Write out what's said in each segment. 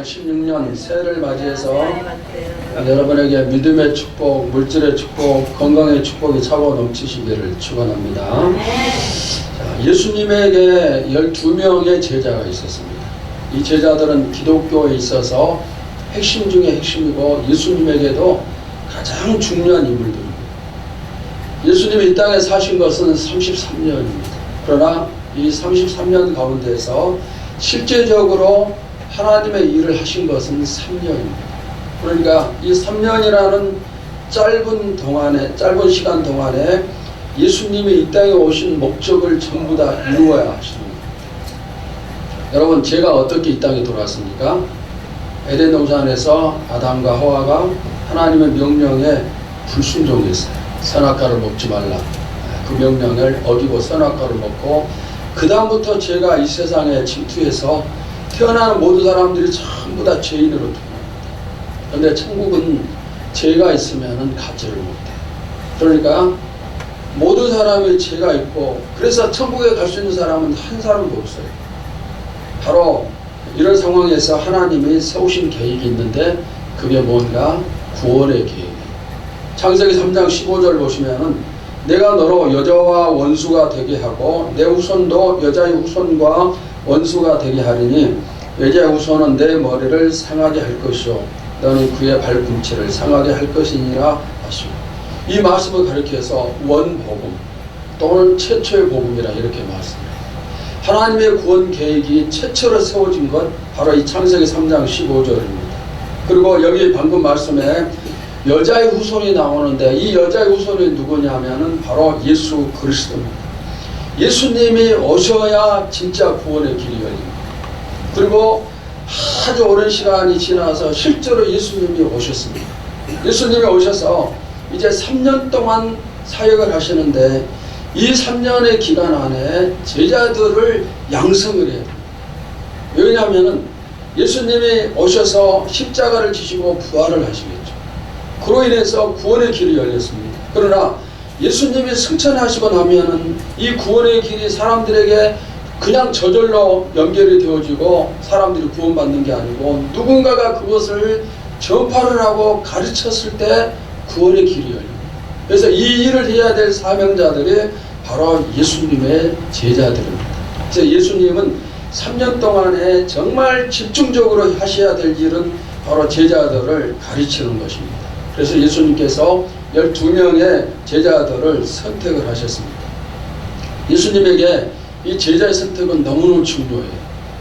2016년 새해를 맞이해서 여러분에게 믿음의 축복, 물질의 축복, 건강의 축복이 차고 넘치시기를 축원합니다. 자, 예수님에게 12명의 제자가 있었습니다. 이 제자들은 기독교에 있어서 핵심 중에 핵심이고 예수님에게도 가장 중요한 인물들입니다. 예수님이 이 땅에 사신 것은 33년입니다. 그러나 이 33년 가운데서 실제적으로 하나님의 일을 하신 것은 3년입니다. 그러니까 이 3년이라는 짧은 시간 동안에 예수님이 이 땅에 오신 목적을 전부 다 이루어야 하시는 겁니다. 여러분, 제가 어떻게 이 땅에 돌아왔습니까? 에덴 동산에서 아담과 하와가 하나님의 명령에 불순종했어요. 선악과를 먹지 말라. 그 명령을 어기고 선악과를 먹고 그 다음부터 제가 이 세상에 침투해서 태어나는 모든 사람들이 전부 다 죄인으로 태어납니다. 그런데 천국은 죄가 있으면 가지를 못해요. 그러니까 모든 사람이 죄가 있고 그래서 천국에 갈 수 있는 사람은 한 사람도 없어요. 바로 이런 상황에서 하나님이 세우신 계획이 있는데 그게 뭔가 구원의 계획이에요. 창세기 3장 15절 보시면은 내가 너로 여자와 원수가 되게 하고 내 후손도 여자의 후손과 원수가 되게 하리니 여자의 후손은 내 머리를 상하게 할 것이요 너는 그의 발꿈치를 상하게 할 것이니라 하시고, 이 말씀을 가리켜서 원복음 또는 최초의 복음이라 이렇게 말씀합니다. 하나님의 구원 계획이 최초로 세워진 것 바로 이 창세기 3장 15절입니다. 그리고 여기 방금 말씀에 여자의 후손이 나오는데 이 여자의 후손이 누구냐면은 바로 예수 그리스도입니다. 예수님이 오셔야 진짜 구원의 길이 열립니다. 그리고 아주 오랜 시간이 지나서 실제로 예수님이 오셨습니다. 예수님이 오셔서 이제 3년 동안 사역을 하시는데 이 3년의 기간 안에 제자들을 양성을 해야 됩니다. 왜냐하면 예수님이 오셔서 십자가를 지시고 부활을 하시겠죠. 그로 인해서 구원의 길이 열렸습니다. 그러나 예수님이 승천하시고 나면은 이 구원의 길이 사람들에게 그냥 저절로 연결이 되어지고 사람들이 구원받는 게 아니고 누군가가 그것을 전파를 하고 가르쳤을 때 구원의 길이 열립니다. 그래서 이 일을 해야 될 사명자들이 바로 예수님의 제자들입니다. 그래서 예수님은 3년 동안에 정말 집중적으로 하셔야 될 일은 바로 제자들을 가르치는 것입니다. 그래서 예수님께서 12명의 제자들을 선택을 하셨습니다. 예수님에게 이 제자의 선택은 너무너무 중요해요.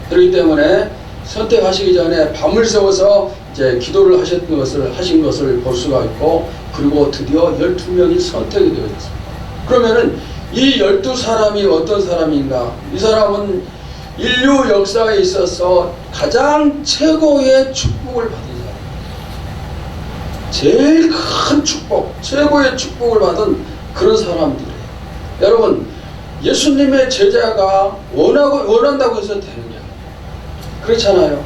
그렇기 때문에 선택하시기 전에 밤을 새워서 이제 기도를 하신 것을 볼 수가 있고, 그리고 드디어 12명이 선택이 되어졌습니다. 그러면은 이 12사람이 어떤 사람인가? 이 사람은 인류 역사에 있어서 가장 최고의 축복을 받은 사람, 제일 큰 축복, 최고의 축복을 받은 그런 사람들이에요. 여러분, 예수님의 제자가 원한다고 해서 되는 게 아니에요. 그렇잖아요.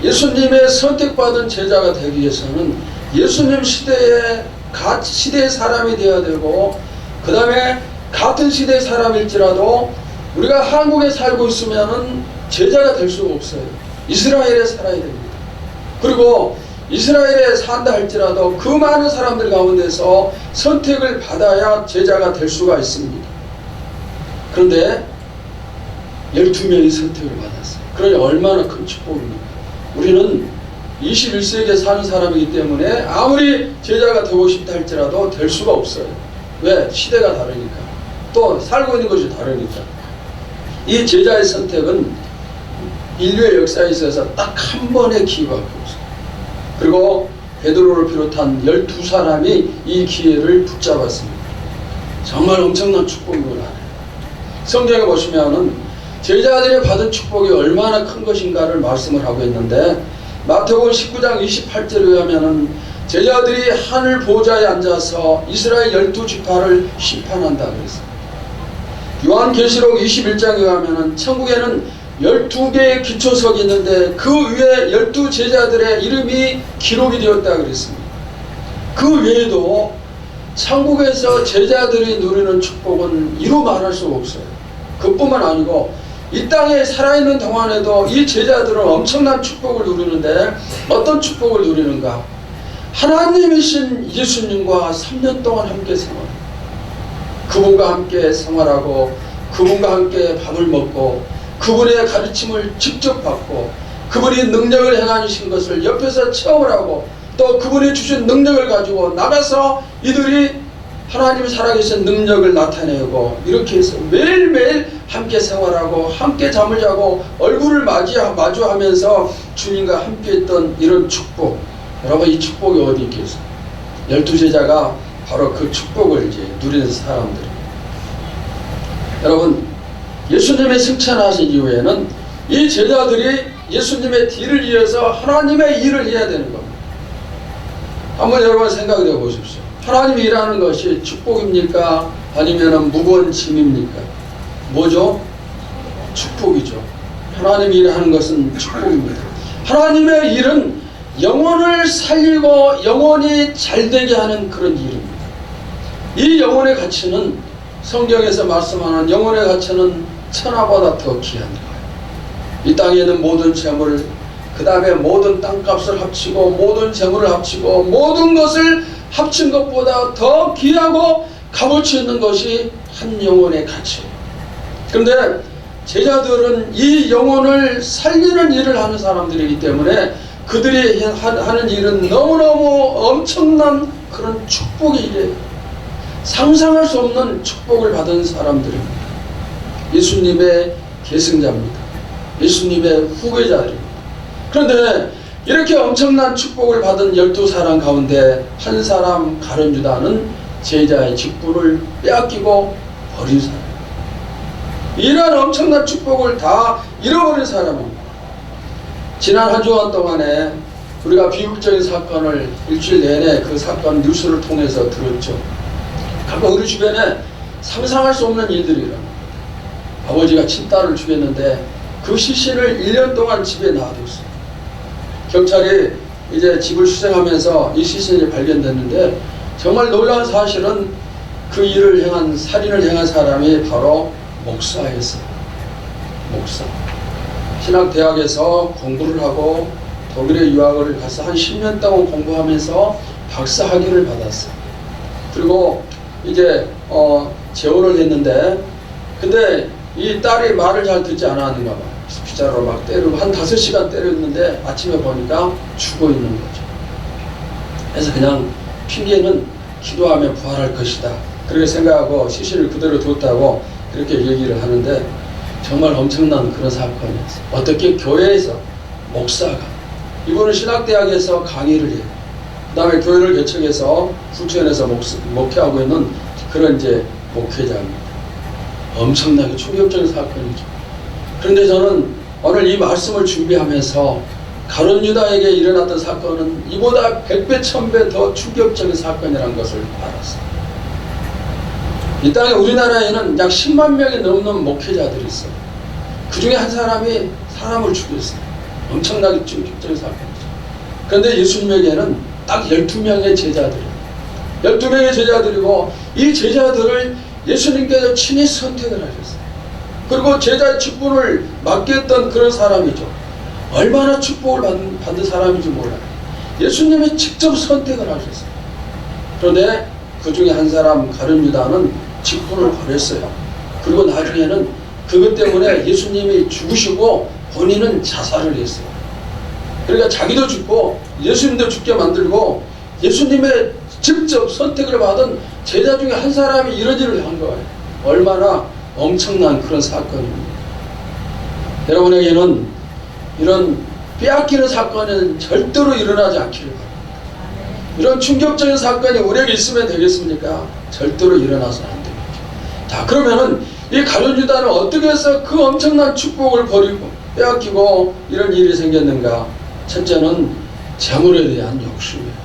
예수님의 선택받은 제자가 되기 위해서는 예수님 시대의 사람이 되어야 되고, 그 다음에 같은 시대의 사람일지라도 우리가 한국에 살고 있으면은 제자가 될 수가 없어요. 이스라엘에 살아야 됩니다. 그리고 이스라엘에 산다 할지라도 그 많은 사람들 가운데서 선택을 받아야 제자가 될 수가 있습니다. 그런데 12명이 선택을 받았어요. 그러니 얼마나 큰 축복입니까? 우리는 21세기에 사는 사람이기 때문에 아무리 제자가 되고 싶다 할지라도 될 수가 없어요. 왜? 시대가 다르니까. 또 살고 있는 것이 다르니까. 이 제자의 선택은 인류의 역사에 있어서 딱 한 번의 기회가 없어요. 그리고 베드로를 비롯한 12사람이 이 기회를 붙잡았습니다. 정말 엄청난 축복인 걸 알아요. 성경에 보시면은 제자들이 받은 축복이 얼마나 큰 것인가를 말씀을 하고 있는데, 마태복음 19장 28절에 의하면은 제자들이 하늘 보좌에 앉아서 이스라엘 12지파를 심판한다 그랬습니다. 요한계시록 21장에 의하면은 천국에는 12개의 기초석이 있는데 그 위에 12제자들의 이름이 기록이 되었다 그랬습니다. 그 외에도 천국에서 제자들이 누리는 축복은 이루 말할 수가 없어요. 그뿐만 아니고 이 땅에 살아있는 동안에도 이 제자들은 엄청난 축복을 누리는데 어떤 축복을 누리는가? 하나님이신 예수님과 3년 동안 함께 생활, 그분과 함께 생활하고 그분과 함께 밥을 먹고 그분의 가르침을 직접 받고 그분이 능력을 행하신 것을 옆에서 체험을 하고 또 그분이 주신 능력을 가지고 나가서 이들이 하나님이 살아계신 능력을 나타내고 이렇게 해서 매일매일 함께 생활하고 함께 잠을 자고 얼굴을 마주하면서 주님과 함께 했던 이런 축복. 여러분, 이 축복이 어디 있겠어요? 12제자가 바로 그 축복을 이제 누리는 사람들입니다. 여러분, 예수님의 승천하신 이후에는 이 제자들이 예수님의 뒤를 이어서 하나님의 일을 해야 되는 겁니다. 한번 여러분 생각해 보십시오. 하나님이 일하는 것이 축복입니까? 아니면 무거운 짐입니까? 뭐죠? 축복이죠. 하나님이 일하는 것은 축복입니다. 하나님의 일은 영혼을 살리고 영혼이 잘되게 하는 그런 일입니다. 이 영혼의 가치는 성경에서 말씀하는 영혼의 가치는 천하보다 더 귀한 거예요. 이 땅에 있는 모든 재물, 그 다음에 모든 땅값을 합치고 모든 재물을 합치고 모든 것을 합친 것보다 더 귀하고 값어치 있는 것이 한 영혼의 가치예요. 그런데 제자들은 이 영혼을 살리는 일을 하는 사람들이기 때문에 그들이 하는 일은 너무너무 엄청난 그런 축복의 일이에요. 상상할 수 없는 축복을 받은 사람들입니다. 예수님의 계승자입니다. 예수님의 후계자들입니다. 그런데 이렇게 엄청난 축복을 받은 12사람 가운데 한 사람 가룟 유다는 제자의 직분을 빼앗기고 버린 사람, 이러한 엄청난 축복을 다 잃어버린 사람입니다. 지난 한 주간 동안에 우리가 비극적인 사건을 일주일 내내 그 사건 뉴스를 통해서 들었죠. 가끔 우리 주변에 상상할 수 없는 일들이 일어납니다. 아버지가 친딸을 죽였는데 그 시신을 1년 동안 집에 놔뒀어요. 경찰이 이제 집을 수색하면서 이 시신이 발견됐는데 정말 놀라운 사실은 그 일을 행한, 살인을 행한 사람이 바로 목사였어요. 목사. 신학대학에서 공부를 하고 독일에 유학을 가서 한 10년 동안 공부하면서 박사 학위를 받았어요. 그리고 이제 재혼을 했는데 근데 이 딸이 말을 잘 듣지 않았는가 봐요. 피자로 막 때리고 한 5시간 때렸는데 아침에 보니까 죽어 있는 거죠. 그래서 그냥 핑계는 기도하면 부활할 것이다, 그렇게 생각하고 시신을 그대로 뒀다고 그렇게 얘기를 하는데 정말 엄청난 그런 사건이었어요. 어떻게 교회에서 목사가, 이분은 신학대학에서 강의를 해요. 그 다음에 교회를 개척해서 후천에서 목회하고 있는 그런 이제 목회자입니다. 엄청나게 충격적인 사건이죠. 그런데 저는 오늘 이 말씀을 준비하면서 가룟 유다에게 일어났던 사건은 이보다 100배, 1000배 더 충격적인 사건이라는 것을 알았어요. 이 땅에 우리나라에는 약 10만 명이 넘는 목회자들이 있어요. 그 중에 한 사람이 사람을 죽였어요. 엄청나게 충격적인 사건이죠. 그런데 예수님에게는 딱 12명의 제자들이에요. 12명의 제자들이고 이 제자들을 예수님께서 친히 선택을 하셨어요. 그리고 제자의 직분을 맡게 했던 그런 사람이죠. 얼마나 축복을 받은 사람인지 몰라요. 예수님이 직접 선택을 하셨어요. 그런데 그 중에 한 사람 가룟 유다는 직분을 버렸어요. 그리고 나중에는 그것 때문에 예수님이 죽으시고 본인은 자살을 했어요. 그러니까 자기도 죽고 예수님도 죽게 만들고 예수님의 직접 선택을 받은 제자 중에 한 사람이 이런 일을 한 거예요. 얼마나 엄청난 그런 사건입니다. 여러분에게는 이런 빼앗기는 사건은 절대로 일어나지 않기를 바랍니다. 이런 충격적인 사건이 우리에게 있으면 되겠습니까? 절대로 일어나서는 안 됩니다. 자, 그러면은 이 가룟 유다는 어떻게 해서 그 엄청난 축복을 버리고 빼앗기고 이런 일이 생겼는가? 첫째는 재물에 대한 욕심이에요.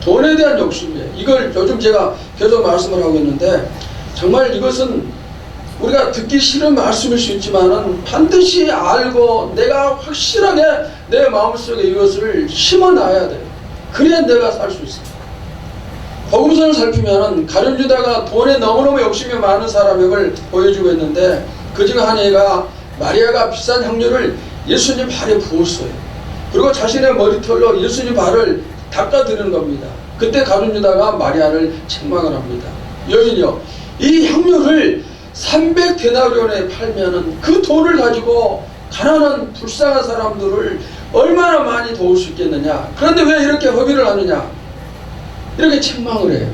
돈에 대한 욕심이에요. 이걸 요즘 제가 계속 말씀을 하고 있는데 정말 이것은 우리가 듣기 싫은 말씀일 수 있지만은 반드시 알고 내가 확실하게 내 마음속에 이것을 심어놔야 돼요. 그래야 내가 살 수 있어요. 복음서를 살피면은 가룟 유다가 돈에 너무너무 욕심이 많은 사람임을 보여주고 있는데 그 중 한 애가 마리아가 비싼 향료를 예수님 발에 부었어요. 그리고 자신의 머리털로 예수님 발을 닦아드리는 겁니다. 그때 가룟 유다가 마리아를 책망을 합니다. 여인이여, 이 향료를 300데나리온에 팔면은 그 돈을 가지고 가난한 불쌍한 사람들을 얼마나 많이 도울 수 있겠느냐. 그런데 왜 이렇게 허비를 하느냐. 이렇게 책망을 해요.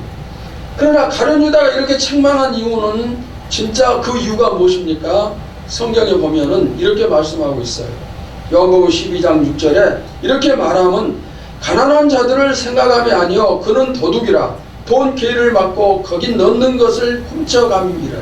그러나 가룟 유다가 이렇게 책망한 이유는 진짜 그 이유가 무엇입니까? 성경에 보면은 이렇게 말씀하고 있어요. 요한복음 12장 6절에 이렇게 말하면 가난한 자들을 생각함이 아니요 그는 도둑이라 돈 괴를 받고 거기 넣는 것을 훔쳐감이라.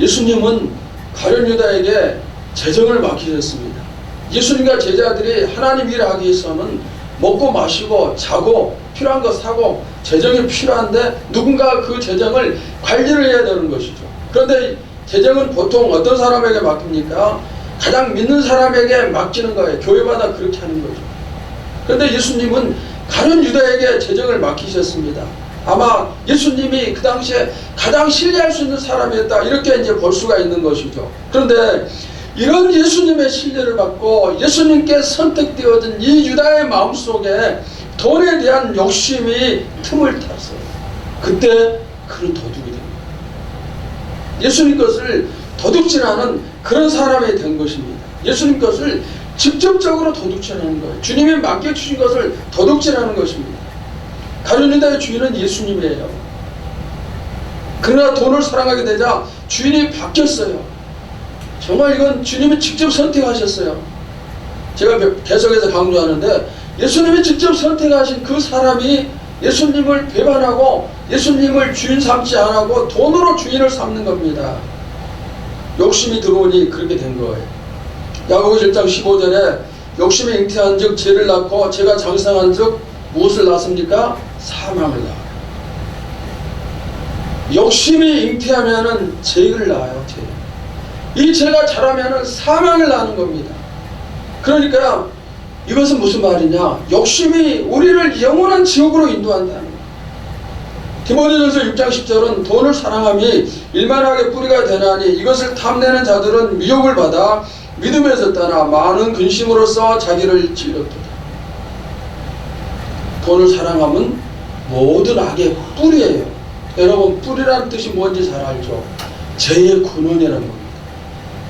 예수님은 가룟 유다에게 재정을 맡기셨습니다. 예수님과 제자들이 하나님 일을 하기 위해서는 먹고 마시고 자고 필요한 거 사고 재정이 필요한데 누군가 그 재정을 관리를 해야 되는 것이죠. 그런데 재정은 보통 어떤 사람에게 맡깁니까? 가장 믿는 사람에게 맡기는 거예요. 교회마다 그렇게 하는 거죠. 그런데 예수님은 가룟 유다에게 재정을 맡기셨습니다. 아마 예수님이 그 당시에 가장 신뢰할 수 있는 사람이었다, 이렇게 이제 볼 수가 있는 것이죠. 그런데 이런 예수님의 신뢰를 받고 예수님께 선택되어진 이 유다의 마음속에 돈에 대한 욕심이 틈을 탔어요. 그때 그는 도둑이 됩니다. 예수님 것을 도둑질하는 그런 사람이 된 것입니다. 예수님 것을 직접적으로 도둑질하는 거예요. 주님이 맡겨주신 것을 도둑질하는 것입니다. 가룟 유다의 주인은 예수님이에요. 그러나 돈을 사랑하게 되자 주인이 바뀌었어요. 정말 이건 주님이 직접 선택하셨어요. 제가 계속해서 강조하는데 예수님이 직접 선택하신 그 사람이 예수님을 배반하고 예수님을 주인 삼지 않고 돈으로 주인을 삼는 겁니다. 욕심이 들어오니 그렇게 된 거예요. 야고보 1장 15절에 욕심이 잉태한 즉 죄를 낳고 죄가 장성한 즉 무엇을 낳습니까? 사망을 낳아요. 욕심이 잉태하면은 죄를 낳아요. 죄. 이 죄가 자라면은 사망을 낳는 겁니다. 그러니까 이것은 무슨 말이냐? 욕심이 우리를 영원한 지옥으로 인도한다는 거예요. 디모데전서 6장 10절은 돈을 사랑함이 일만하게 뿌리가 되나니 이것을 탐내는 자들은 미혹을 받아 믿음에서 떠나 많은 근심으로써 자기를 질렀도다. 돈을 사랑하면 모든 악의 뿌리예요. 여러분, 뿌리라는 뜻이 뭔지 잘 알죠? 죄의 근원이라는 겁니다.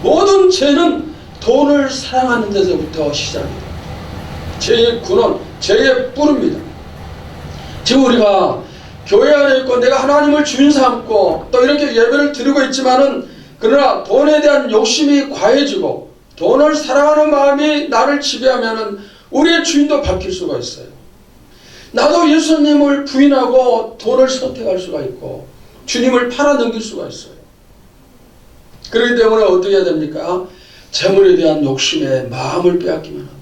모든 죄는 돈을 사랑하는 데서부터 시작이 됩니다. 죄의 근원, 죄의 뿌리입니다. 지금 우리가 교회 안에 있고 내가 하나님을 주인 삼고 또 이렇게 예배를 드리고 있지만은 그러나 돈에 대한 욕심이 과해지고 돈을 사랑하는 마음이 나를 지배하면은 우리의 주인도 바뀔 수가 있어요. 나도 예수님을 부인하고 돈을 선택할 수가 있고 주님을 팔아넘길 수가 있어요. 그렇기 때문에 어떻게 해야 됩니까? 재물에 대한 욕심에 마음을 빼앗기면 안 돼요.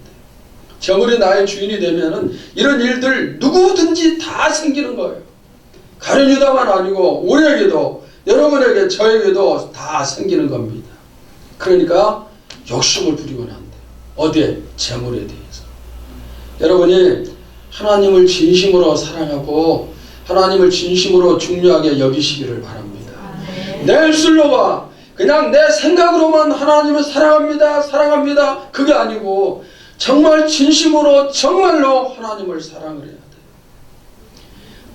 재물이 나의 주인이 되면은 이런 일들 누구든지 다 생기는 거예요. 가룟 유다만 아니고 우리에게도, 여러분에게, 저에게도 다 생기는 겁니다. 그러니까 욕심을 부리면 안 돼요. 어디에? 재물에 대해서. 여러분이 하나님을 진심으로 사랑하고 하나님을 진심으로 중요하게 여기시기를 바랍니다. 내 입술로만 그냥 내 생각으로만 하나님을 사랑합니다, 사랑합니다, 그게 아니고 정말 진심으로 정말로 하나님을 사랑을 해야 돼요.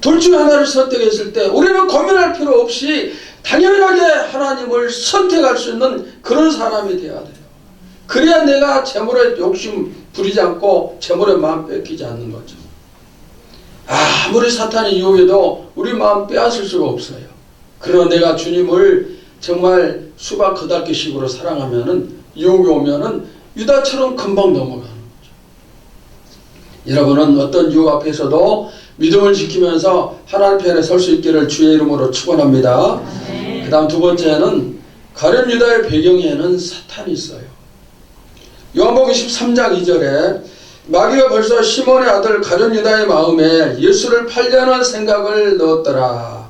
둘 중 하나를 선택했을 때 우리는 고민할 필요 없이 당연하게 하나님을 선택할 수 있는 그런 사람이 되어야 돼요. 그래야 내가 재물에 욕심 부리지 않고 재물에 마음 뺏기지 않는 거죠. 아무리 사탄이 유혹해도 우리 마음 빼앗을 수가 없어요. 그러나 내가 주님을 정말 수박 거달기식으로 사랑하면은 유혹이 오면은 유다처럼 금방 넘어가는 거죠. 여러분은 어떤 유혹 앞에서도 믿음을 지키면서 하나님 편에 설 수 있기를 주의 이름으로 축원합니다. 그 다음 두 번째는 가룟 유다의 배경에는 사탄이 있어요. 요한복음 13장 2절에 마귀가 벌써 시몬의 아들 가룟 유다의 마음에 예수를 팔려는 생각을 넣었더라.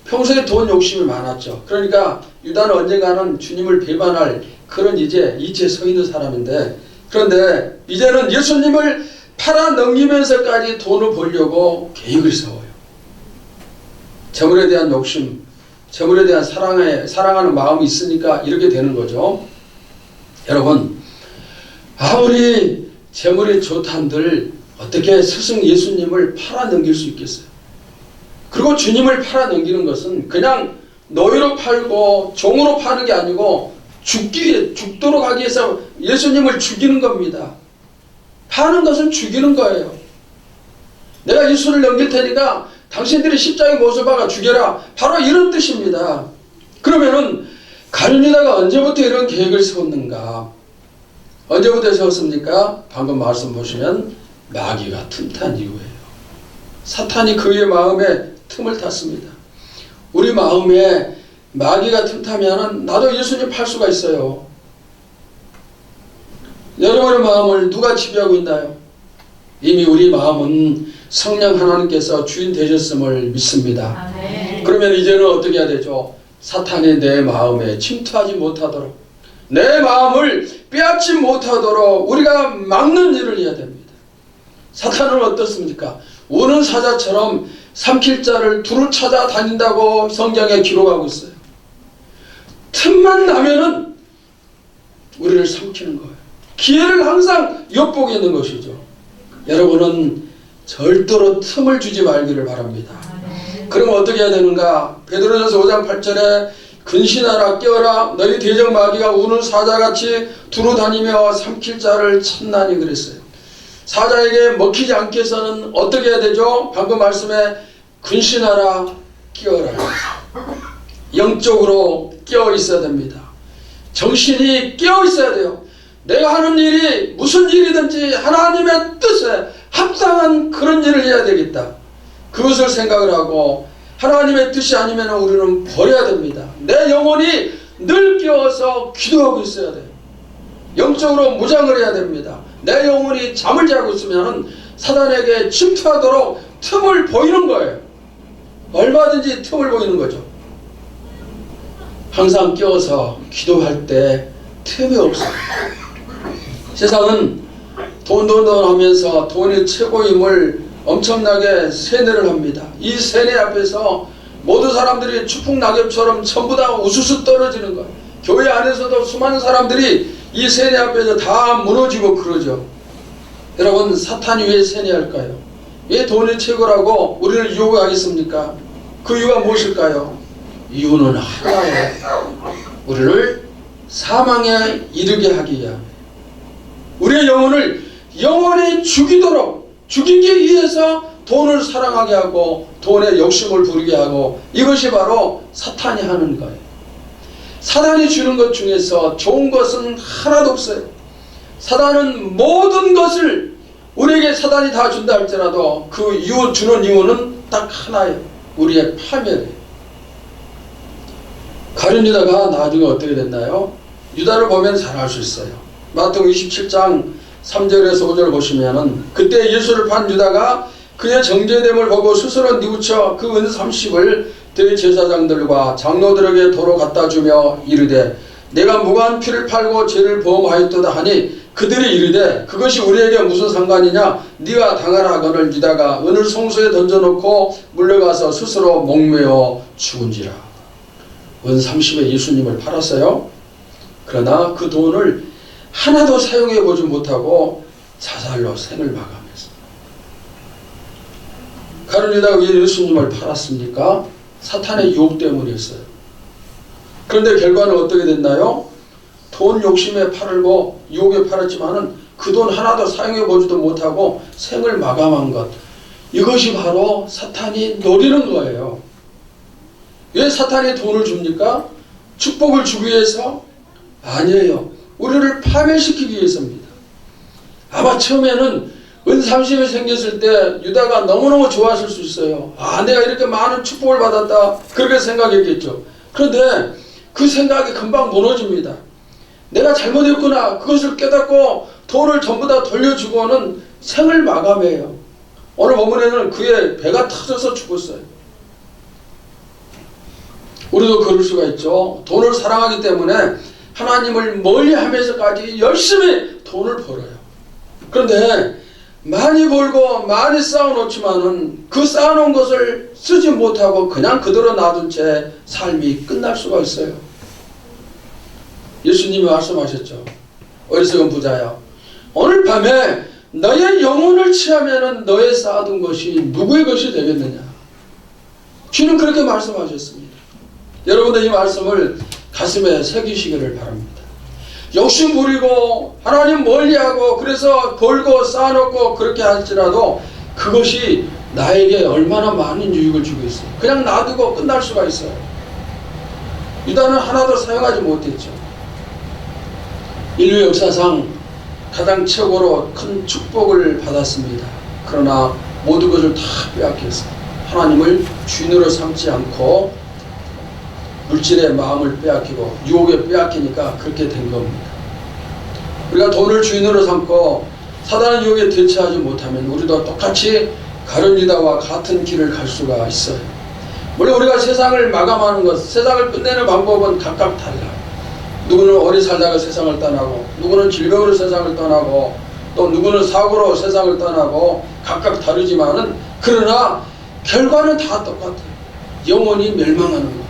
평소에 돈 욕심이 많았죠. 그러니까 유다는 언젠가는 주님을 배반할 그런 이제 이치에 서 있는 사람인데, 그런데 이제는 예수님을 팔아 넘기면서까지 돈을 벌려고 계획을 세워요. 재물에 대한 욕심, 재물에 대한 사랑하는 마음이 있으니까 이렇게 되는 거죠. 여러분, 아무리 재물이 좋다한들 어떻게 스승 예수님을 팔아넘길 수 있겠어요? 그리고 주님을 팔아넘기는 것은 그냥 노예로 팔고 종으로 파는 게 아니고 죽도록 하기 위해서 예수님을 죽이는 겁니다. 파는 것은 죽이는 거예요. 내가 예수를 넘길 테니까 당신들이 십자가에 못 박아 죽여라. 바로 이런 뜻입니다. 그러면은 가룟 유다가 언제부터 이런 계획을 세웠는가? 언제부터 세웠습니까? 방금 말씀 보시면 마귀가 틈탄 이후에요. 사탄이 그의 마음에 틈을 탔습니다. 우리 마음에 마귀가 틈타면은 나도 예수님 팔 수가 있어요. 여러분의 마음을 누가 지배하고 있나요? 이미 우리 마음은 성령 하나님께서 주인 되셨음을 믿습니다. 그러면 이제는 어떻게 해야 되죠? 사탄이 내 마음에 침투하지 못하도록, 내 마음을 빼앗지 못하도록 우리가 막는 일을 해야 됩니다. 사탄은 어떻습니까? 우는 사자처럼 삼킬 자를 두루 찾아다닌다고 성경에 기록하고 있어요. 틈만 나면은 우리를 삼키는 거예요. 기회를 항상 엿보고 있는 것이죠. 여러분은 절대로 틈을 주지 말기를 바랍니다. 그럼 어떻게 해야 되는가? 베드로전서 5장 8절에 근신하라 깨어라 너희 대적 마귀가 우는 사자같이 두루 다니며 삼킬 자를 찾나니 그랬어요. 사자에게 먹히지 않게 해서는 어떻게 해야 되죠? 방금 말씀에 근신하라 깨어라. 영적으로 깨어 있어야 됩니다. 정신이 깨어 있어야 돼요. 내가 하는 일이 무슨 일이든지 하나님의 뜻에 합당한 그런 일을 해야 되겠다. 그것을 생각을 하고 하나님의 뜻이 아니면 우리는 버려야 됩니다. 내 영혼이 늘 깨어서 기도하고 있어야 돼요. 영적으로 무장을 해야 됩니다. 내 영혼이 잠을 자고 있으면 사단에게 침투하도록 틈을 보이는 거예요. 얼마든지 틈을 보이는 거죠. 항상 깨어서 기도할 때 틈이 없어요. 세상은 돈 하면서 돈이 최고임을 엄청나게 세뇌를 합니다. 이 세뇌 앞에서 모든 사람들이 추풍 낙엽처럼 전부 다 우수수 떨어지는 거예요. 교회 안에서도 수많은 사람들이 이 세뇌 앞에서 다 무너지고 그러죠. 여러분, 사탄이 왜 세뇌할까요? 왜 돈이 최고라고 우리를 유혹하겠습니까? 그 이유가 무엇일까요? 이유는 하나예요. 우리를 사망에 이르게 하기 위함. 우리의 영혼을 영원히 죽이기 위해서 돈을 사랑하게 하고 돈에 욕심을 부리게 하고, 이것이 바로 사탄이 하는 거예요. 사탄이 주는 것 중에서 좋은 것은 하나도 없어요. 사탄은 모든 것을 우리에게 사탄이 다 준다 할지라도 그 이유 주는 이유는 딱 하나예요. 우리의 파멸이에요. 가룟 유다가 나중에 어떻게 됐나요? 유다를 보면 잘 알 수 있어요. 마태복음 27장 3절에서 5절 보시면은 그때 예수를 판 유다가 그의 정죄됨을 보고 스스로 뉘우쳐 그 은 30을 대제사장들과 장로들에게 도로 갖다 주며 이르되 내가 무고한 피를 팔고 죄를 보험하였도다 하니 그들이 이르되 그것이 우리에게 무슨 상관이냐 네가 당하라 하거늘 유다가 은을 성소에 던져놓고 물러가서 스스로 목매어 죽은지라. 은 30에 예수님을 팔았어요. 그러나 그 돈을 하나도 사용해 보지 못하고 자살로 생을 마감했습니다. 가룟 유다가 왜 예수님을 팔았습니까? 사탄의 유혹 때문이었어요. 그런데 결과는 어떻게 됐나요? 돈 욕심에 팔고 유혹에 팔았지만은 그 돈 하나도 사용해 보지도 못하고 생을 마감한 것, 이것이 바로 사탄이 노리는 거예요. 왜 사탄이 돈을 줍니까? 축복을 주기 위해서? 아니에요. 우리를 파멸시키기 위해서입니다. 아마 처음에는 은 30이 생겼을 때 유다가 너무너무 좋았을 수 있어요. 아, 내가 이렇게 많은 축복을 받았다, 그렇게 생각했겠죠. 그런데 그 생각이 금방 무너집니다. 내가 잘못했구나, 그것을 깨닫고 돈을 전부 다 돌려주고는 생을 마감해요. 오늘 본문에는 그의 배가 터져서 죽었어요. 우리도 그럴 수가 있죠. 돈을 사랑하기 때문에 하나님을 멀리하면서까지 열심히 돈을 벌어요. 그런데 많이 벌고 많이 쌓아놓지만은 그 쌓아놓은 것을 쓰지 못하고 그냥 그대로 놔둔 채 삶이 끝날 수가 있어요. 예수님이 말씀하셨죠. 어리석은 부자야, 오늘 밤에 너의 영혼을 취하면은 너의 쌓아둔 것이 누구의 것이 되겠느냐. 주님 그렇게 말씀하셨습니다. 여러분들 이 말씀을 가슴에 새기시기를 바랍니다. 욕심 부리고 하나님 멀리하고 그래서 벌고 쌓아놓고 그렇게 할지라도 그것이 나에게 얼마나 많은 유익을 주고 있어요. 그냥 놔두고 끝날 수가 있어요. 유다는 하나도 사용하지 못했죠. 인류 역사상 가장 최고로 큰 축복을 받았습니다. 그러나 모든 것을 다 빼앗겼어요. 하나님을 주인으로 삼지 않고 물질의 마음을 빼앗기고 유혹에 빼앗기니까 그렇게 된 겁니다. 우리가 돈을 주인으로 삼고 사단의 유혹에 대처하지 못하면 우리도 똑같이 가룟 유다와 같은 길을 갈 수가 있어요. 물론 우리가 세상을 마감하는 것, 세상을 끝내는 방법은 각각 달라요. 누구는 오래 살다가 세상을 떠나고, 누구는 질병으로 세상을 떠나고, 또 누구는 사고로 세상을 떠나고, 각각 다르지만은 그러나 결과는 다 똑같아요. 영원히 멸망하는 것,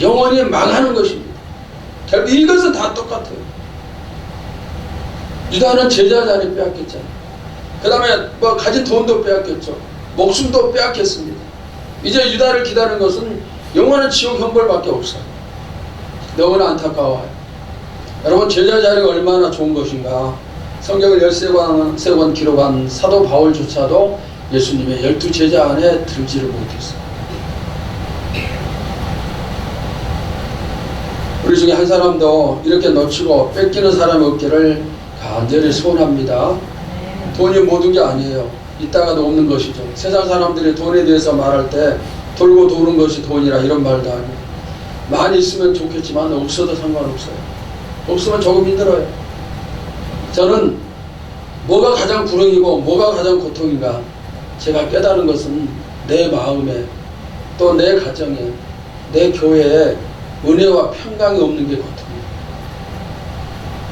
영원히 망하는 것입니다. 결국 이것은 다 똑같아요. 유다는 제자 자리 빼앗겼잖아요. 그 다음에 뭐 가진 돈도 빼앗겼죠. 목숨도 빼앗겼습니다. 이제 유다를 기다리는 것은 영원한 지옥 형벌밖에 없어요. 너무나 안타까워요. 여러분, 제자 자리가 얼마나 좋은 것인가. 성경을 13권 기록한 사도 바울조차도 예수님의 12제자 안에 들지를 못했어요. 우리 중에 한 사람도 이렇게 놓치고 뺏기는 사람이 없기를 간절히 소원합니다. 돈이 모든 게 아니에요. 있다가도 없는 것이죠. 세상 사람들이 돈에 대해서 말할 때 돌고 도는 것이 돈이라 이런 말도 아니에요. 많이 있으면 좋겠지만 없어도 상관없어요. 없으면 조금 힘들어요. 저는 뭐가 가장 불행이고 뭐가 가장 고통인가 제가 깨달은 것은 내 마음에 또 내 가정에 내 교회에 은혜와 평강이 없는 게 고통이에요.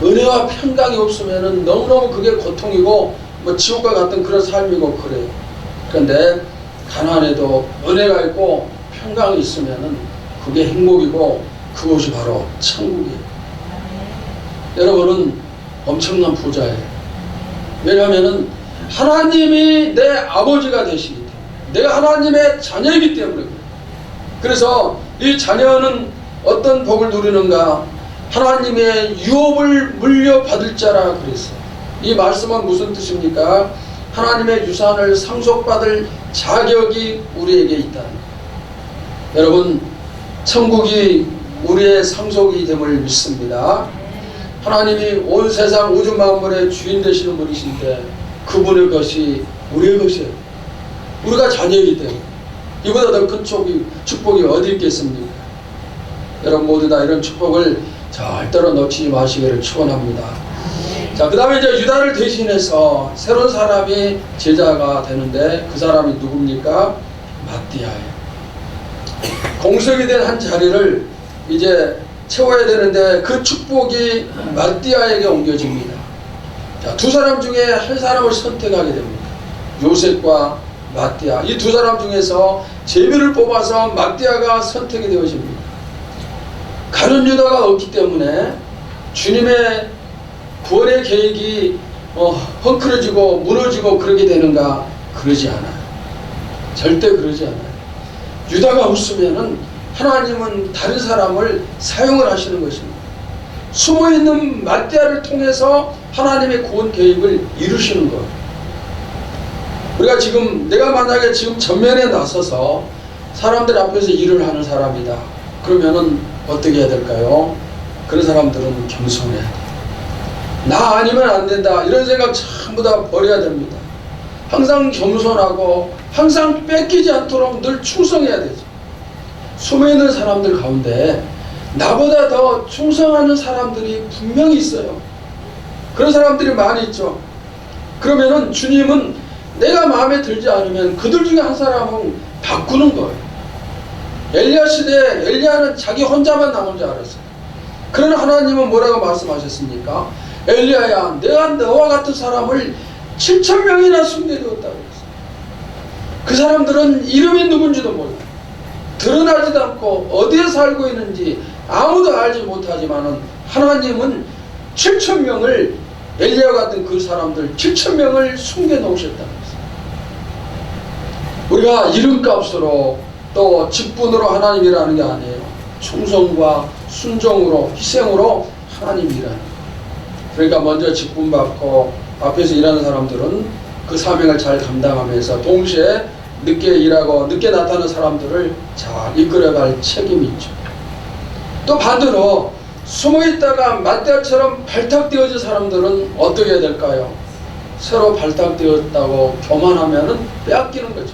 은혜와 평강이 없으면 너무너무 그게 고통이고 뭐 지옥과 같은 그런 삶이고 그래요. 그런데 가난해도 은혜가 있고 평강이 있으면 그게 행복이고 그것이 바로 천국이에요. 여러분은 엄청난 부자예요. 왜냐하면 하나님이 내 아버지가 되시기 때문에, 내가 하나님의 자녀이기 때문에 그래요. 그래서 이 자녀는 어떤 복을 누리는가? 하나님의 유업을 물려받을 자라 그랬어요. 이 말씀은 무슨 뜻입니까? 하나님의 유산을 상속받을 자격이 우리에게 있다. 여러분, 천국이 우리의 상속이 됨을 믿습니다. 하나님이 온 세상 우주 만물의 주인 되시는 분이신데 그분의 것이 우리의 것이에요. 우리가 자녀이기 때문에 이보다 더 큰 축복이 어디 있겠습니까? 여러분 모두 다 이런 축복을 절대로 놓치지 마시기를 축원합니다. 자, 그 다음에 이제 유다를 대신해서 새로운 사람이 제자가 되는데 그 사람이 누굽니까? 마띠아예요. 공석이 된 한 자리를 이제 채워야 되는데 그 축복이 마띠아에게 옮겨집니다. 자, 두 사람 중에 한 사람을 선택하게 됩니다. 요셉과 마띠아, 이 두 사람 중에서 제비를 뽑아서 마띠아가 선택이 되어집니다. 가룟 유다가 없기 때문에 주님의 구원의 계획이 헝클어지고 무너지고 그러게 되는가? 그러지 않아요. 절대 그러지 않아요. 유다가 없으면은 하나님은 다른 사람을 사용을 하시는 것입니다. 숨어있는 마띠아를 통해서 하나님의 구원 계획을 이루시는 거예요. 우리가 지금 내가 만약에 지금 전면에 나서서 사람들 앞에서 일을 하는 사람이다. 그러면은 어떻게 해야 될까요? 그런 사람들은 겸손해야 돼요. 나 아니면 안 된다. 이런 생각 전부 다 버려야 됩니다. 항상 겸손하고 항상 뺏기지 않도록 늘 충성해야 되죠. 숨어있는 사람들 가운데 나보다 더 충성하는 사람들이 분명히 있어요. 그런 사람들이 많이 있죠. 그러면은 주님은 내가 마음에 들지 않으면 그들 중에 한 사람은 바꾸는 거예요. 엘리야 시대에 엘리야는 자기 혼자만 남은 줄 알았어요. 그러나 하나님은 뭐라고 말씀하셨습니까? 엘리야야, 내가 너와 같은 사람을 7,000명이나 숭배되었다고 했어요. 그 사람들은 이름이 누군지도 몰라요. 드러나지도 않고 어디에 살고 있는지 아무도 알지 못하지만은 하나님은 7,000명을 엘리야 같은 그 사람들 7,000명을 숨겨 놓으셨다는 것입니다. 우리가 이름값으로 또 직분으로 하나님 일하는 게 아니에요. 충성과 순종으로 희생으로 하나님 일하는 거예요. 그러니까 먼저 직분 받고 앞에서 일하는 사람들은 그 사명을 잘 감당하면서 동시에 늦게 일하고 늦게 나타나는 사람들을 잘 이끌어갈 책임이 있죠. 또 반대로 숨어있다가 마태아처럼 발탁되어진 사람들은 어떻게 해야 될까요? 새로 발탁되었다고 교만하면 빼앗기는 거죠.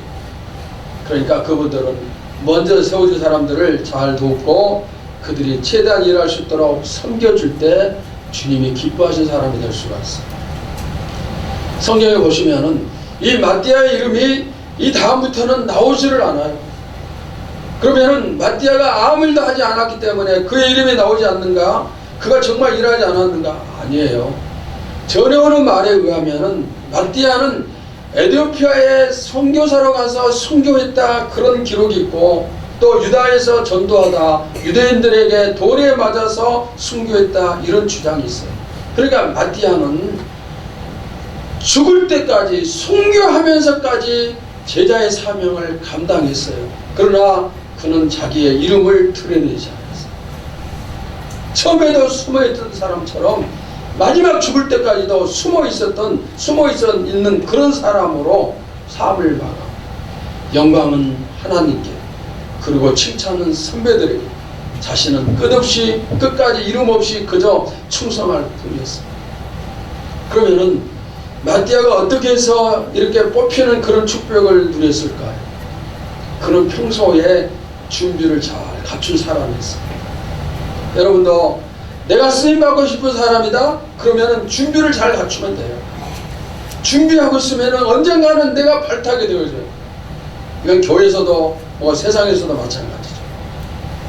그러니까 그분들은 먼저 세워진 사람들을 잘 돕고 그들이 최대한 일할 수 있도록 섬겨줄 때 주님이 기뻐하신 사람이 될 수가 있어요. 성경에 보시면은 이 마띠아의 이름이 이 다음부터는 나오지를 않아요. 그러면은 마띠아가 아무 일도 하지 않았기 때문에 그의 이름이 나오지 않는가? 그가 정말 일하지 않았는가? 아니에요. 전해오는 말에 의하면은 마띠아는 에티오피아에 선교사로 가서 선교했다 그런 기록이 있고 또 유다에서 전도하다 유대인들에게 돌에 맞아서 순교했다 이런 주장이 있어요. 그러니까 마띠아는 죽을 때까지 순교하면서까지 제자의 사명을 감당했어요. 그러나 그는 자기의 이름을 드러내지 않았어요. 처음에도 숨어있던 사람처럼 마지막 죽을 때까지도 숨어 있는 그런 사람으로 삶을 마감. 영광은 하나님께 그리고 칭찬은 선배들에게 자신은 끝없이 끝까지 이름 없이 그저 충성할 뿐이었습니다. 그러면은 마띠아가 어떻게 해서 이렇게 뽑히는 그런 축복을 누렸을까요? 그는 평소에 준비를 잘 갖춘 사람이었습니다. 여러분도 내가 쓰임받고 싶은 사람이다? 그러면은 준비를 잘 갖추면 돼요. 준비하고 있으면은 언젠가는 내가 발탁이 되어져요. 이건 교회에서도 뭐 세상에서도 마찬가지죠.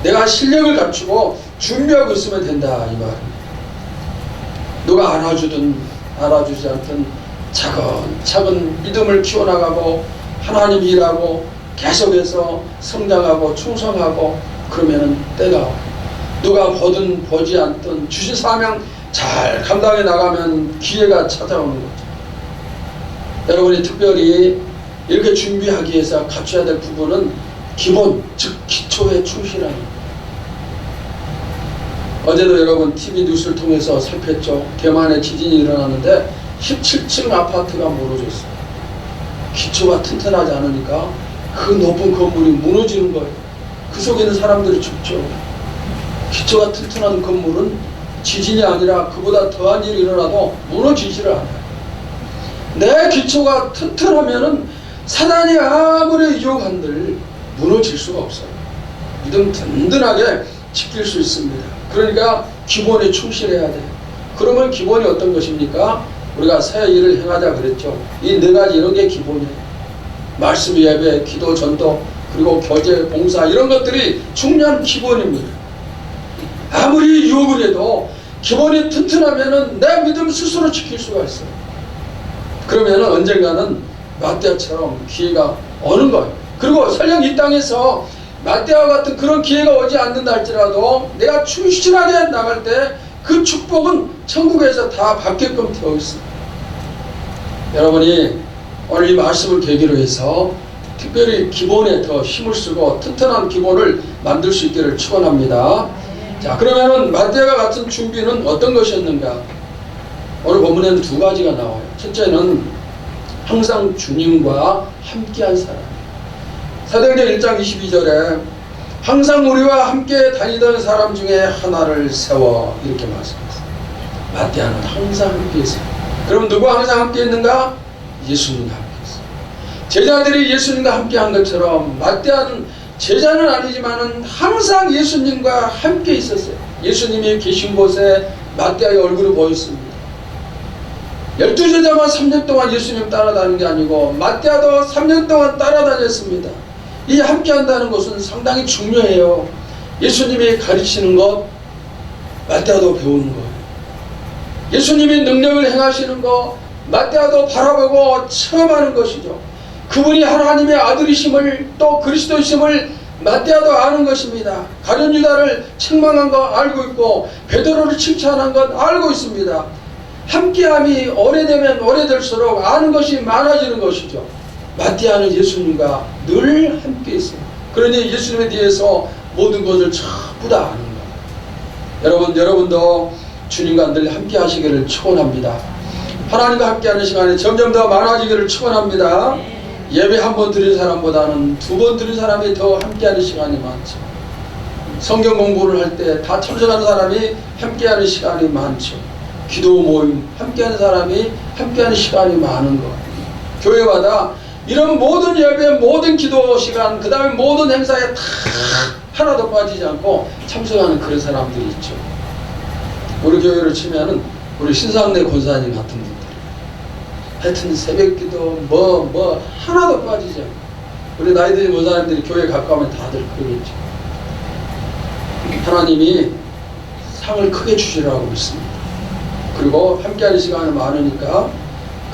내가 실력을 갖추고 준비하고 있으면 된다 이 말입니다. 누가 알아주든 알아주지 않든 차근차근 믿음을 키워나가고 하나님 일하고 계속해서 성장하고 충성하고 그러면은 때가 와요. 누가 보든 보지 않든 주신 사명 잘 감당해 나가면 기회가 찾아오는 거죠. 여러분이 특별히 이렇게 준비하기 위해서 갖춰야 될 부분은 기본, 즉 기초에 충실하는 거예요. 어제도 여러분 TV 뉴스를 통해서 살폈죠. 대만에 지진이 일어났는데 17층 아파트가 무너졌어요. 기초가 튼튼하지 않으니까 그 높은 건물이 무너지는 거예요. 그 속에 있는 사람들이 죽죠. 기초가 튼튼한 건물은 지진이 아니라 그보다 더한 일이 일어나도 무너지지를 않아요. 내 기초가 튼튼하면은 사단이 아무리 유혹한들 무너질 수가 없어요. 믿음 든든하게 지킬 수 있습니다. 그러니까 기본에 충실해야 돼요. 그러면 기본이 어떤 것입니까? 우리가 새 일을 행하자 그랬죠. 이 네 가지 이런 게 기본이에요. 말씀, 예배, 기도, 전도, 그리고 교제, 봉사 이런 것들이 중요한 기본입니다. 아무리 유혹을 해도 기본이 튼튼하면은 내 믿음 스스로 지킬 수가 있어요. 그러면은 언젠가는 마띠아처럼 기회가 오는 거예요. 그리고 설령 이 땅에서 마띠아와 같은 그런 기회가 오지 않는다 할지라도 내가 충실하게 나갈 때 그 축복은 천국에서 다 받게끔 되어 있습니다. 여러분이 오늘 이 말씀을 계기로 해서 특별히 기본에 더 힘을 쓰고 튼튼한 기본을 만들 수 있기를 축원합니다. 자, 그러면은 마띠아가 같은 준비는 어떤 것이었는가? 오늘 본문에는 두 가지가 나와요. 첫째는 항상 주님과 함께한 사람. 사도행전 1장 22절에 항상 우리와 함께 다니던 사람 중에 하나를 세워 이렇게 말씀했어요. 마띠아는 항상 함께 있어요. 그럼 누구와 항상 함께 있는가? 예수님과 함께 있어요. 제자들이 예수님과 함께 한 것처럼 마띠아는 제자는 아니지만은 항상 예수님과 함께 있었어요. 예수님이 계신 곳에 마띠아의 얼굴이 보였습니다. 12제자만 3년 동안 예수님 따라다니는 게 아니고 마띠아도 3년 동안 따라다녔습니다. 이 함께 한다는 것은 상당히 중요해요. 예수님이 가르치는 것 마띠아도 배우는 거예요. 예수님이 능력을 행하시는 것 마띠아도 바라보고 체험하는 것이죠. 그분이 하나님의 아들이심을 또 그리스도이심을 마띠아도 아는 것입니다. 가룟 유다를 책망한 거 알고 있고 베드로를 칭찬한 건 알고 있습니다. 함께함이 오래되면 오래될수록 아는 것이 많아지는 것이죠. 마띠아는 예수님과 늘 함께 있어요. 그러니 예수님에 대해서 모든 것을 전부 다 아는 거예요. 여러분도 주님과 늘 함께 하시기를 축원합니다. 하나님과 함께하는 시간이 점점 더 많아지기를 축원합니다. 예배 한 번 드린 사람보다는 두 번 드린 사람이 더 함께하는 시간이 많죠. 성경 공부를 할 때 다 참석하는 사람이 함께하는 시간이 많죠. 기도 모임 함께하는 사람이 함께하는 시간이 많은 것. 교회마다 이런 모든 예배, 모든 기도 시간, 그 다음에 모든 행사에 다 하나도 빠지지 않고 참석하는 그런 사람들이 있죠. 우리 교회를 치면은 우리 신상래 권사님 같은 분들, 하여튼 새벽기도 뭐 하나도 빠지지 않고, 우리 나이 드신 권사님들이 교회 가까우면 다들 그러겠죠. 하나님이 상을 크게 주시라고 믿습니다. 그리고 함께하는 시간이 많으니까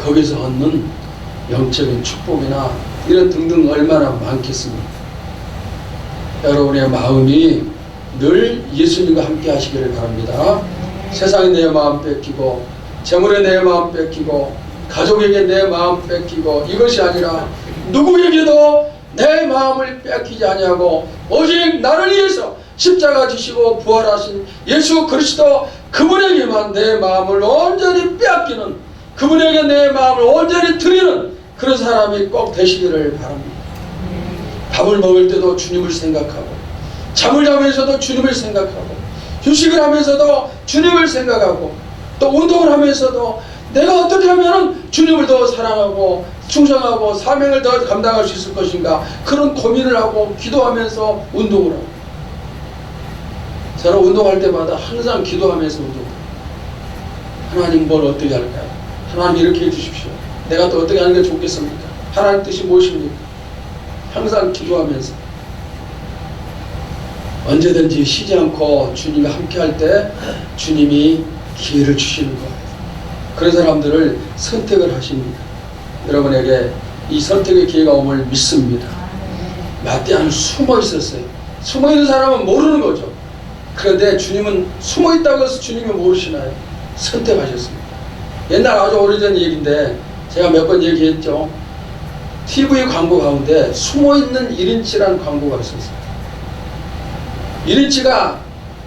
거기서 얻는 영적인 축복이나 이런 등등 얼마나 많겠습니까? 여러분의 마음이 늘 예수님과 함께 하시기를 바랍니다. 세상에 내 마음 뺏기고 재물에 내 마음 뺏기고 가족에게 내 마음 뺏기고 이것이 아니라 누구에게도 내 마음을 뺏기지 아니하고 오직 나를 위해서 십자가 지시고 부활하신 예수 그리스도 그분에게만 내 마음을 온전히 빼앗기는, 그분에게 내 마음을 온전히 드리는 그런 사람이 꼭 되시기를 바랍니다. 밥을 먹을 때도 주님을 생각하고, 잠을 자면서도 주님을 생각하고, 휴식을 하면서도 주님을 생각하고, 또 운동을 하면서도 내가 어떻게 하면 주님을 더 사랑하고 충성하고 사명을 더 감당할 수 있을 것인가, 그런 고민을 하고 기도하면서 운동을 하고. 저는 운동할 때마다 항상 기도하면서 운동해요. 하나님 뭘 어떻게 할까요? 하나님 이렇게 해주십시오. 내가 또 어떻게 하는 게 좋겠습니까? 하나님 뜻이 무엇입니까? 항상 기도하면서 언제든지 쉬지 않고 주님과 함께 할 때 주님이 기회를 주시는 거예요. 그런 사람들을 선택을 하십니다. 여러분에게 이 선택의 기회가 오늘 믿습니다. 마띠아는 숨어 있었어요. 숨어 있는 사람은 모르는 거죠. 그런데 주님은 숨어 있다고 해서 주님이 모르시나요? 선택하셨습니다. 옛날 아주 오래전 얘기인데 제가 몇 번 얘기했죠. TV 광고 가운데 숨어있는 1인치라는 광고가 있었어요. 1인치가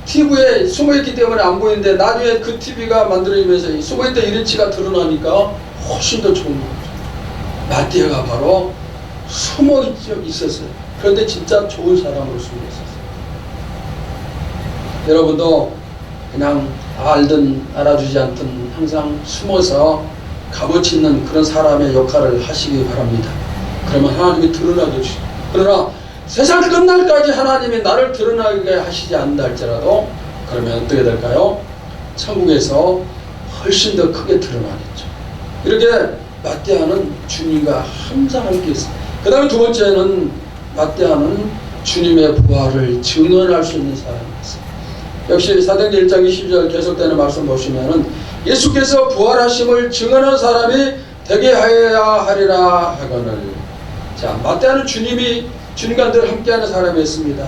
TV에 숨어있기 때문에 안 보이는데 나중에 그 TV가 만들어지면서 숨어있던 1인치가 드러나니까 훨씬 더 좋은 거죠. 마띠아가 바로 숨어 있었어요. 그런데 진짜 좋은 사람으로 숨어 있었어요. 여러분도 그냥 알든 알아주지 않든 항상 숨어서 값어치 있는 그런 사람의 역할을 하시기 바랍니다. 그러면 하나님이 드러나게 해주시고, 그러나 세상 끝날까지 하나님이 나를 드러나게 하시지 않는다 할지라도 그러면 어떻게 될까요? 천국에서 훨씬 더 크게 드러나겠죠. 이렇게 마띠아는 주님과 항상 함께 있습니다. 그 다음에 두 번째는 마띠아는 주님의 부활을 증언할 수 있는 사람이었어요. 역시 사도행전 1장 20절 계속되는 말씀 보시면은 예수께서 부활하심을 증언한 사람이 되게 하여야 하리라 하거늘. 자, 마띠아는 주님과 늘 함께하는 사람이었습니다.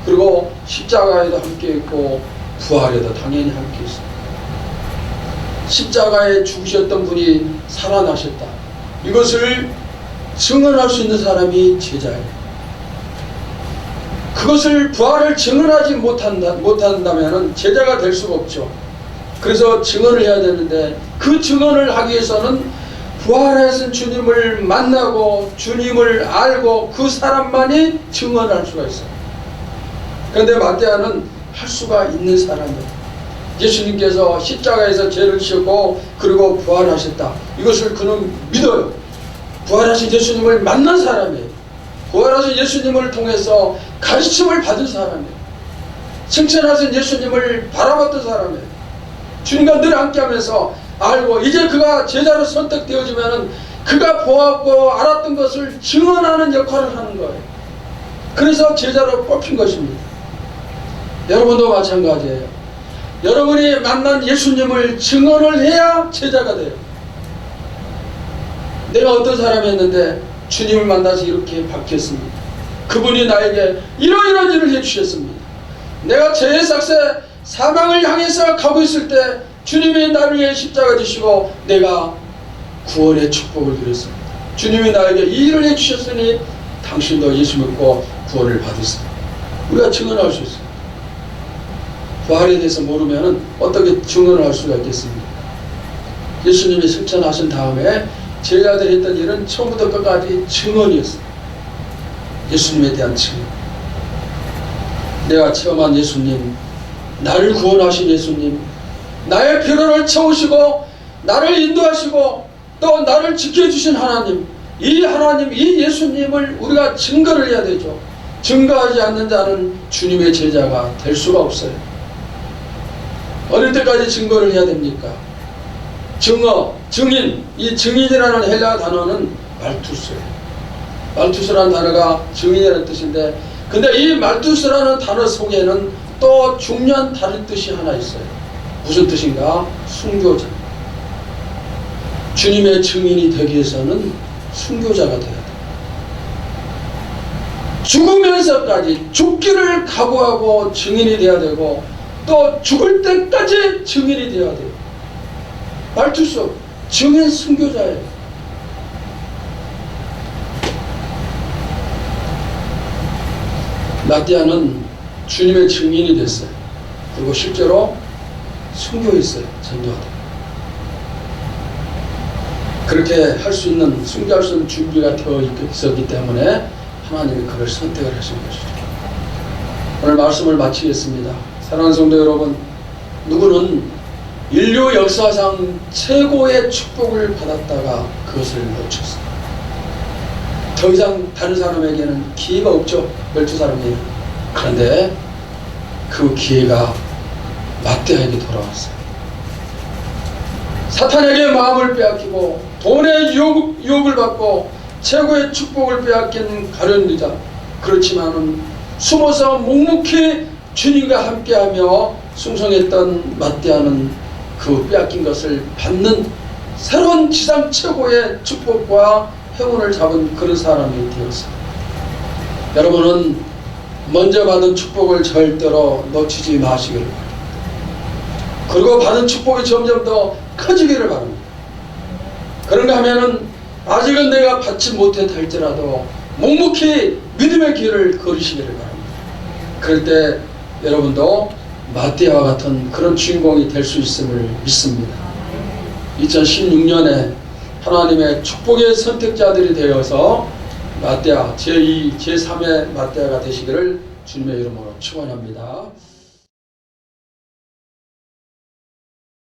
그리고 십자가에도 함께했고 부활에도 당연히 함께했습니다. 십자가에 죽으셨던 분이 살아나셨다. 이것을 증언할 수 있는 사람이 제자예요. 그것을 부활을 증언하지 못한다면 제자가 될 수가 없죠. 그래서 증언을 해야 되는데 그 증언을 하기 위해서는 부활하신 주님을 만나고 주님을 알고 그 사람만이 증언할 수가 있어요. 그런데 마띠아는 할 수가 있는 사람이에요. 예수님께서 십자가에서 죄를 지셨고 그리고 부활하셨다. 이것을 그는 믿어요. 부활하신 예수님을 만난 사람이에요. 부활하신 예수님을 통해서 가르침을 받은 사람이에요. 승천하신 예수님을 바라봤던 사람이에요. 주님과 늘 함께하면서 알고 이제 그가 제자로 선택되어지면 그가 보았고 알았던 것을 증언하는 역할을 하는 거예요. 그래서 제자로 뽑힌 것입니다. 여러분도 마찬가지예요. 여러분이 만난 예수님을 증언을 해야 제자가 돼요. 내가 어떤 사람이었는데 주님을 만나서 이렇게 바뀌었습니다. 그분이 나에게 이러이러한 일을 해주셨습니다. 내가 죄의 삭새 사망을 향해서 가고 있을 때 주님이 나를 위해 십자가 지시고 내가 구원의 축복을 누렸습니다. 주님이 나에게 이 일을 해주셨으니 당신도 예수 믿고 구원을 받으세요. 우리가 증언할 수 있어요. 부활에 대해서 모르면 어떻게 증언을 할 수가 있겠습니까? 예수님이 승천하신 다음에 제자들이 했던 일은 처음부터 끝까지 증언이었어요. 예수님에 대한 증언. 내가 체험한 예수님, 나를 구원하신 예수님, 나의 필요를 채우시고 나를 인도하시고 또 나를 지켜주신 하나님, 이 하나님, 이 예수님을 우리가 증거를 해야 되죠. 증거하지 않는 자는 주님의 제자가 될 수가 없어요. 어느 때까지 증거를 해야 됩니까? 증거, 증인, 이 증인이라는 헬라 단어는 말투스예요. 말투스라는 단어가 증인이라는 뜻인데, 근데 이 말투스라는 단어 속에는 또 중요한 다른 뜻이 하나 있어요. 무슨 뜻인가? 순교자. 주님의 증인이 되기 위해서는 순교자가 되어야 돼요. 죽으면서까지 죽기를 각오하고 증인이 되어야 되고 또 죽을 때까지 증인이 되어야 돼요. 말투수, 증인 순교자예요. 마띠아는 주님의 증인이 됐어요. 그리고 실제로 순교했어요. 전도하다. 그렇게 할 수 있는, 순교할 수 있는 준비가 되어 있었기 때문에 하나님이 그를 선택을 하신 것이죠. 오늘 말씀을 마치겠습니다. 사랑하는 성도 여러분, 누구는 인류 역사상 최고의 축복을 받았다가 그것을 놓쳤어요. 더 이상 다른 사람에게는 기회가 없죠. 12사람에게는. 그런데 그 기회가 마띠아에게 돌아왔어요. 사탄에게 마음을 빼앗기고 돈의 유혹을 받고 최고의 축복을 빼앗긴 가룟 유다. 그렇지만은 숨어서 묵묵히 주님과 함께하며 숭성했던 마띠아는 그 빼앗긴 것을 받는 새로운 지상 최고의 축복과 행운을 잡은 그런 사람이 되었어요. 여러분은 먼저 받은 축복을 절대로 놓치지 마시기를 바랍니다. 그리고 받은 축복이 점점 더 커지기를 바랍니다. 그런가 하면은 아직은 내가 받지 못했다 할지라도 묵묵히 믿음의 길을 걸으시기를 바랍니다. 그럴 때 여러분도 마띠아와 같은 그런 주인공이 될 수 있음을 믿습니다. 2016년에 하나님의 축복의 선택자들이 되어서 마띠아 제2, 제3의 마띠아가 되시기를 주님의 이름으로 축원합니다.